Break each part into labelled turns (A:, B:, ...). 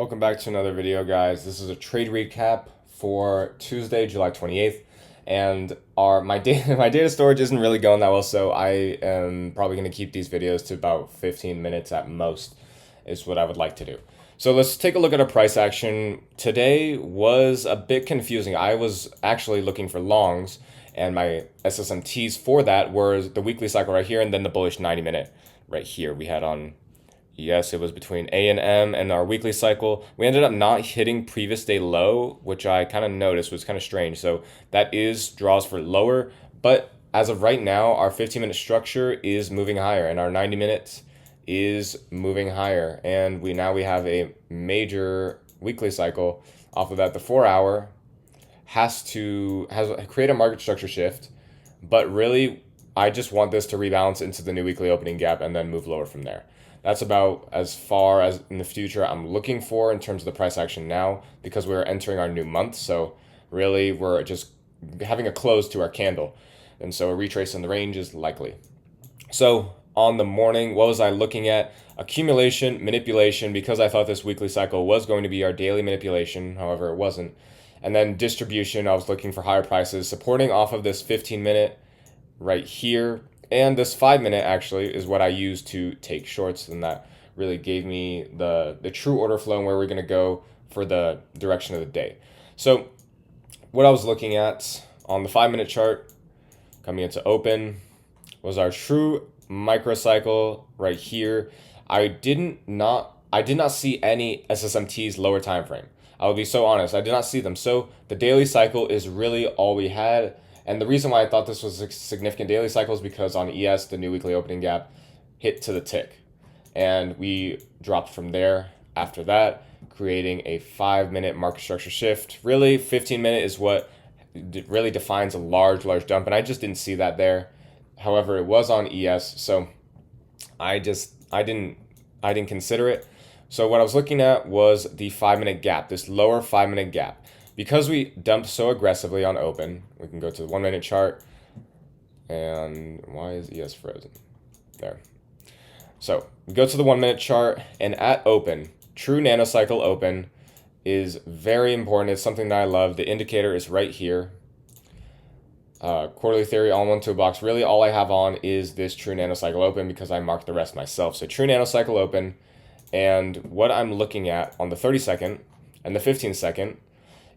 A: Welcome back to another video, guys. This is a trade recap for Tuesday, July 28th, and my data my data storage isn't really going that well, so I am probably going to keep these videos to about 15 minutes at most is what I would like to do. So let's take a look at a price action. Today was a bit confusing. I was actually looking for longs, and my SSMTs for that were the weekly cycle right here and then the bullish 90-minute right here. We had on Yes, it was between A and M and our weekly cycle. We ended up not hitting previous day low, which I kind of noticed was kind of strange. So that is draws for lower. But as of right now, our 15-minute structure is moving higher and our 90 minutes is moving higher. And we have a major weekly cycle off of that. The 4-hour has create a market structure shift. But really, I just want this to rebalance into the new weekly opening gap and then move lower from there. That's about as far as in the future I'm looking for in terms of the price action now, because we're entering our new month. So really we're just having a close to our candle. And so a retrace in the range is likely. So on the morning, what was I looking at? Accumulation, manipulation, because I thought this weekly cycle was going to be our daily manipulation. However, it wasn't. And then distribution, I was looking for higher prices, supporting off of this 15-minute right here. And this 5-minute actually is what I use to take shorts, and that really gave me the true order flow and where we're going to go for the direction of the day. So what I was looking at on the 5-minute chart coming into open was our true microcycle right here. I did not see any SSMTs lower time frame. I will be so honest, I did not see them. So the daily cycle is really all we had. And the reason why I thought this was a significant daily cycle is because on ES, the new weekly opening gap hit to the tick. And we dropped from there after that, creating a 5-minute market structure shift. Really, 15-minute is what really defines a large dump. And I just didn't see that there. However, it was on ES, so I didn't consider it. So what I was looking at was the 5-minute gap, this lower 5-minute gap. Because we dumped so aggressively on open, we can go to the 1-minute chart. And why is ES frozen? There. So we go to the 1-minute chart, and at open, true nanocycle open is very important. It's something that I love. The indicator is right here. Quarterly theory all in one toolbox. Really, all I have on is this true nanocycle open because I marked the rest myself. So true nanocycle open, and what I'm looking at on the 30-second and the 15-second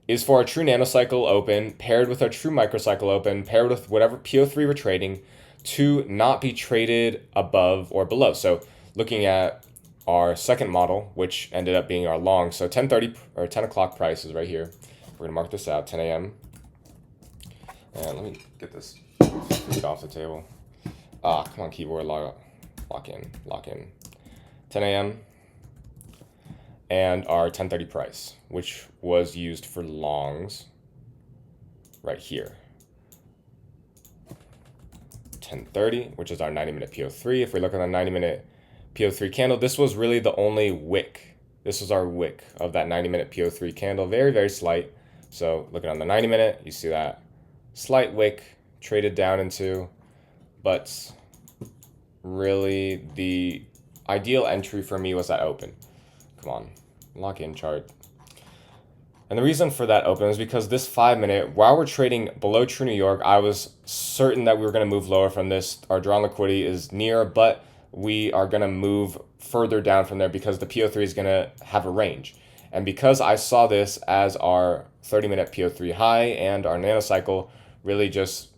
A: is for our true nanocycle open paired with our true microcycle open paired with whatever Po3 we're trading to not be traded above or below. So looking at our second model, which ended up being our long, so 10:30 or 10 o'clock price is right here. We're gonna mark this out, 10 a.m. And let me get this feed off the table. Come on, keyboard, lock in. 10 a.m. and our 10:30 price, which was used for longs right here. 10:30, which is our 90-minute PO3. If we look at the 90-minute PO3 candle, this was really the only wick. This was our wick of that 90-minute PO3 candle, very, very slight. So looking on the 90-minute, you see that slight wick traded down into, but really the ideal entry for me was that open. Come on, lock in chart. And the reason for that open is because this 5-minute, while we're trading below True New York, I was certain that we were going to move lower from this. Our drawn liquidity is near, but we are going to move further down from there because the PO3 is going to have a range. And because I saw this as our 30-minute PO3 high and our nanocycle really just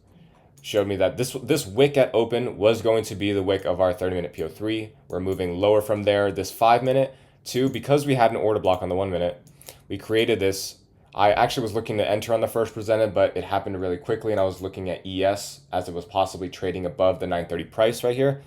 A: showed me that this wick at open was going to be the wick of our 30-minute PO3. We're moving lower from there. This 5-minute, too, because we had an order block on the 1-minute, we created this. I actually was looking to enter on the first presented, but it happened really quickly, and I was looking at ES as it was possibly trading above the 930 price right here.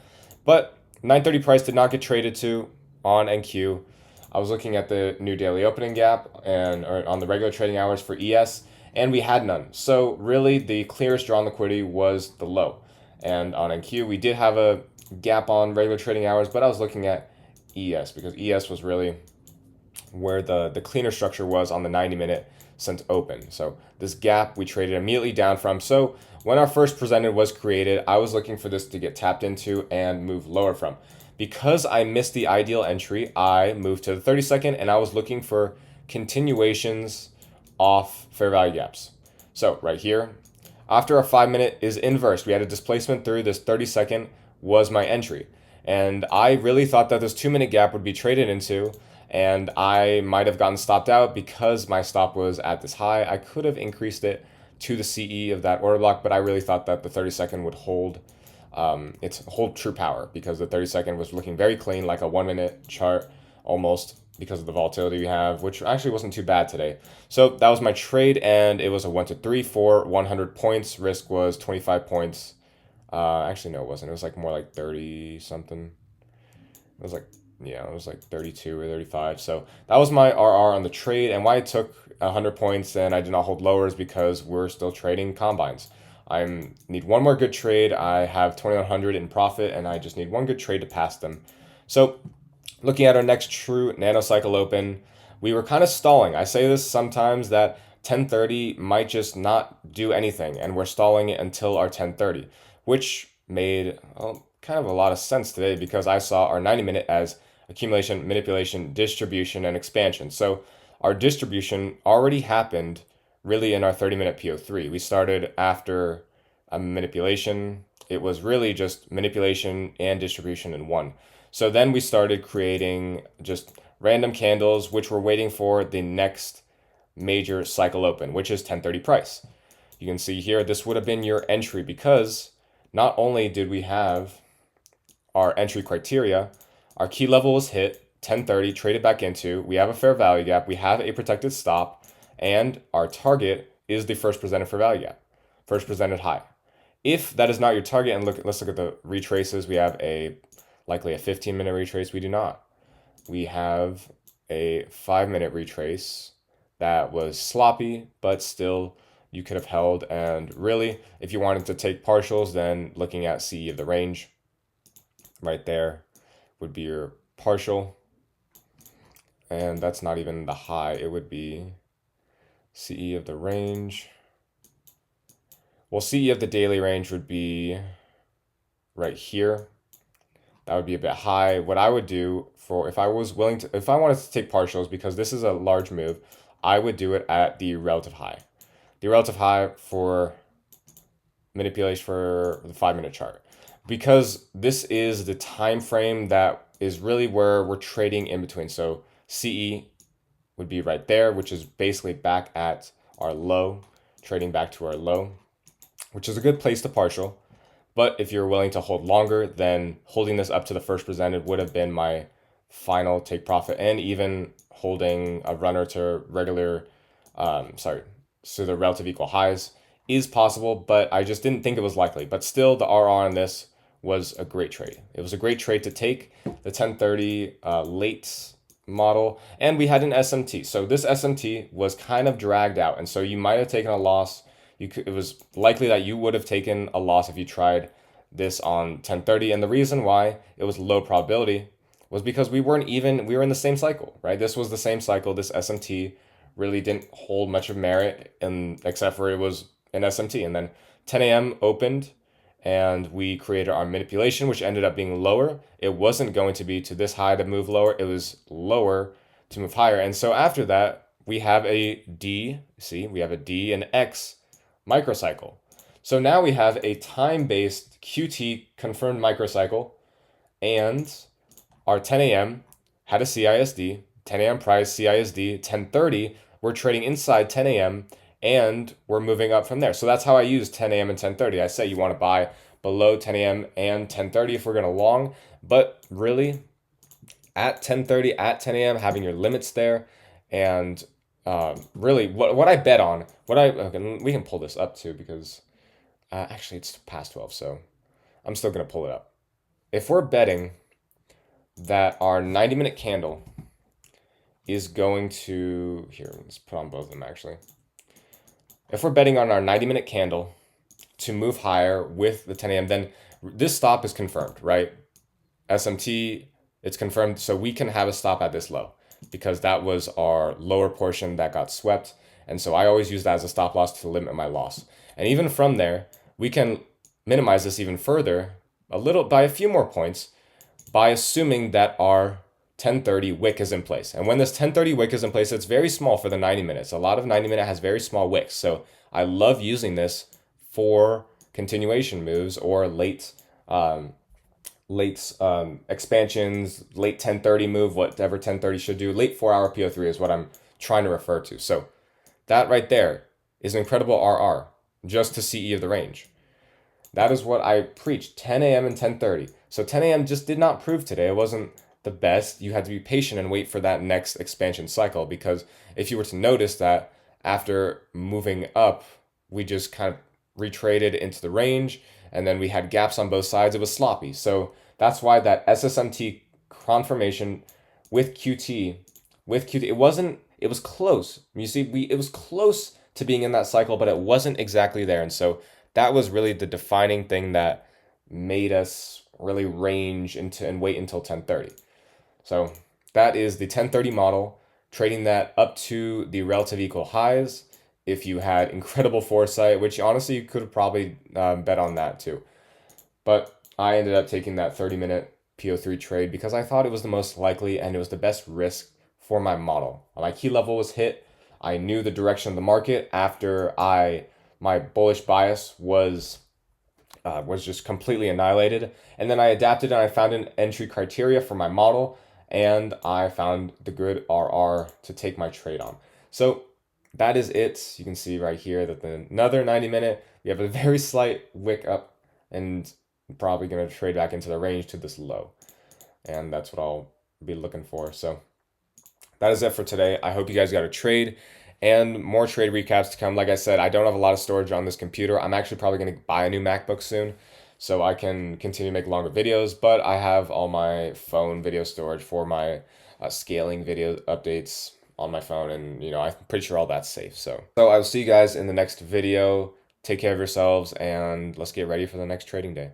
A: But 930 price did not get traded to on NQ. I was looking at the new daily opening gap or on the regular trading hours for ES, and we had none. So really the clearest drawn liquidity was the low. And on NQ, we did have a gap on regular trading hours, but I was looking at ES because ES was really where the cleaner structure was on the 90-minute since open. So this gap we traded immediately down from. So when our first presented was created, I was looking for this to get tapped into and move lower from. Because I missed the ideal entry, I moved to the 30-second and I was looking for continuations off fair value gaps. So right here, after our 5-minute is inversed, we had a displacement through this 30-second was my entry. And I really thought that this 2-minute gap would be traded into, and I might have gotten stopped out because my stop was at this high. I could have increased it to the CE of that order block, but I really thought that the 30-second would hold its hold true power because the 30-second was looking very clean, like a 1-minute chart almost, because of the volatility we have, which actually wasn't too bad today. So that was my trade, and it was a 1 to 3 for 100 points. Risk was 25 points. Actually, no, it wasn't. It was like more like 30 something. It was like, yeah, it was like 32 or 35. So that was my RR on the trade. And why I took 100 points and I did not hold lowers because we're still trading combines. I need one more good trade. I have 2,100 in profit, and I just need one good trade to pass them. So looking at our next true nanocycle open, we were kind of stalling. I say this sometimes that 1030 might just not do anything, and we're stalling it until our 1030, which made kind of a lot of sense today because I saw our 90-minute as accumulation, manipulation, distribution, and expansion. So our distribution already happened really in our 30-minute PO3. We started after a manipulation. It was really just manipulation and distribution in one. So then we started creating just random candles, which were waiting for the next major cycle open, which is 1030 price. You can see here, this would have been your entry because not only did we have our entry criteria, our key level was hit, 1030 traded back into, we have a fair value gap, we have a protected stop, and our target is the first presented fair value gap, first presented high. If that is not your target, and let's look at the retraces, we have likely a 15-minute retrace. We do not. We have a 5-minute retrace that was sloppy, but still you could have held. And really, if you wanted to take partials, then looking at CE of the range right there would be your partial. And that's not even the high. It would be CE of the range. Well, CE of the daily range would be right here. That would be a bit high. What I would do if I wanted to take partials, because this is a large move, I would do it at the relative high. The relative high for manipulation for the 5-minute chart. Because this is the time frame that is really where we're trading in between. So CE would be right there, which is basically back at our low, trading back to our low, which is a good place to partial. But if you're willing to hold longer, then holding this up to the first presented would have been my final take profit, and even holding a runner to so the relative equal highs is possible, but I just didn't think it was likely. But still, the RR on this was a great trade. It was a great trade to take the 1030 late model, and we had an SMT. So this SMT was kind of dragged out, and so you might have taken a loss. It was likely that you would have taken a loss if you tried this on 1030. And the reason why it was low probability was because we were in the same cycle, right? This was the same cycle. This SMT really didn't hold much of merit, except for it was an SMT. And then 10 a.m. opened, and we created our manipulation, which ended up being lower. It wasn't going to be to this high to move lower. It was lower to move higher. And so after that, we have a D. See, we have a D and X microcycle. So now we have a time-based QT confirmed microcycle, and our 10 a.m. had a CISD, 10 a.m. price, CISD, 1030, we're trading inside 10 a.m. and we're moving up from there. So that's how I use 10 a.m. and 1030. I say you want to buy below 10 a.m. and 1030 if we're going to long, but really at 1030, at 10 a.m., having your limits there, and really what I bet on, we can pull this up too, because actually it's past 12, so I'm still going to pull it up. If we're betting that our 90-minute candle is going to, here, let's put on both of them actually. If we're betting on our 90-minute candle to move higher with the 10 a.m., then this stop is confirmed, right? SMT, it's confirmed, so we can have a stop at this low because that was our lower portion that got swept. And so I always use that as a stop loss to limit my loss. And even from there, we can minimize this even further, by a few more points, by assuming that our 1030 wick is in place. And when this 1030 wick is in place, it's very small for the 90 minutes. A lot of 90 minute has very small wicks. So I love using this for continuation moves or late expansions, late 1030 move, whatever 1030 should do. Late 4-hour PO3 is what I'm trying to refer to. So that right there is an incredible RR just to CE of the range. That is what I preached, 10 a.m. and 10:30. So 10 a.m. just did not prove today. It wasn't the best. You had to be patient and wait for that next expansion cycle, because if you were to notice that after moving up, we just kind of retraded into the range and then we had gaps on both sides. It was sloppy. So that's why that SSMT confirmation with QT, it was close. You see, it was close to being in that cycle, but it wasn't exactly there. And so that was really the defining thing that made us really range into and wait until 1030. So that is the 1030 model, trading that up to the relative equal highs. If you had incredible foresight, which honestly you could have probably bet on that too. But I ended up taking that 30-minute PO3 trade because I thought it was the most likely and it was the best risk for my model. My key level was hit. I knew the direction of the market after my bullish bias was just completely annihilated. And then I adapted and I found an entry criteria for my model, and I found the good RR to take my trade on. So that is it. You can see right here that another 90 minute, we have a very slight wick up and probably going to trade back into the range to this low. And that's what I'll be looking for. So that is it for today. I hope you guys got a trade and more trade recaps to come. Like I said, I don't have a lot of storage on this computer. I'm actually probably going to buy a new MacBook soon so I can continue to make longer videos, but I have all my phone video storage for my scaling video updates on my phone, and I'm pretty sure all that's safe. So I will see you guys in the next video. Take care of yourselves, and let's get ready for the next trading day.